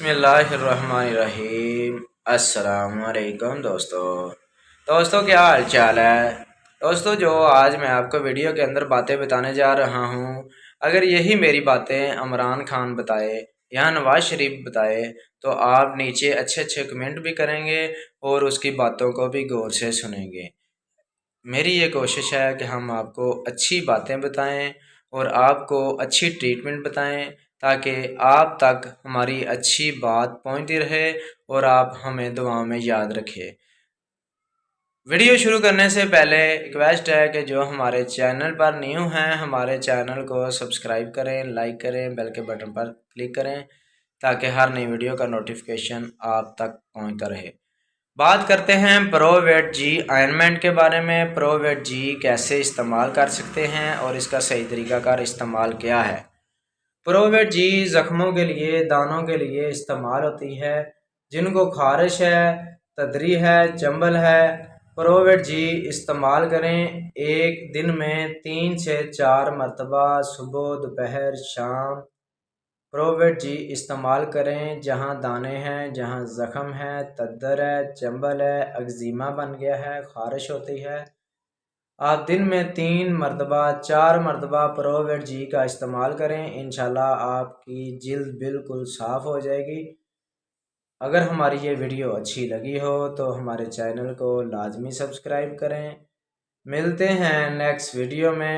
बिस्मिल्लाहिर्रहमानिर्रहीम। अस्सलाम वालेकुम दोस्तों क्या हाल चाल है। दोस्तों जो आज मैं आपको वीडियो के अंदर बातें बताने जा रहा हूँ, अगर यही मेरी बातें इमरान खान बताए या नवाज शरीफ बताए तो आप नीचे अच्छे अच्छे कमेंट भी करेंगे और उसकी बातों को भी गौर से सुनेंगे। मेरी ये कोशिश है कि हम आपको अच्छी बातें बताएं और आपको अच्छी ट्रीटमेंट बताएं ताकि आप तक हमारी अच्छी बात पहुंचती रहे और आप हमें दुआ में याद रखें। वीडियो शुरू करने से पहले रिक्वेस्ट है कि जो हमारे चैनल पर न्यू हैं हमारे चैनल को सब्सक्राइब करें, लाइक करें, बेल के बटन पर क्लिक करें ताकि हर नई वीडियो का नोटिफिकेशन आप तक पहुंचता रहे। बात करते हैं प्रोवेट जी ऑइंटमेंट के बारे में। प्रोवेट जी कैसे इस्तेमाल कर सकते हैं और इसका सही तरीक़ाकार इस्तेमाल क्या है। प्रोवेट जी ज़ख्मों के लिए, दानों के लिए इस्तेमाल होती है। जिनको खारिश है, तदरी है, चंबल है, प्रोवेट जी इस्तेमाल करें। एक दिन में 3 से 4 मरतबा सुबह, दोपहर, शाम प्रोवेट जी इस्तेमाल करें। जहां दाने हैं, जहां ज़ख्म है, तद्दर है, चंबल है, अग्ज़ीमा बन गया है, खारिश होती है, आप दिन में 3 मरतबा 4 मरतबा प्रोवेट जी का इस्तेमाल करें। इंशाल्लाह आपकी जिल्द बिल्कुल साफ़ हो जाएगी। अगर हमारी ये वीडियो अच्छी लगी हो तो हमारे चैनल को लाजमी सब्सक्राइब करें। मिलते हैं नेक्स्ट वीडियो में।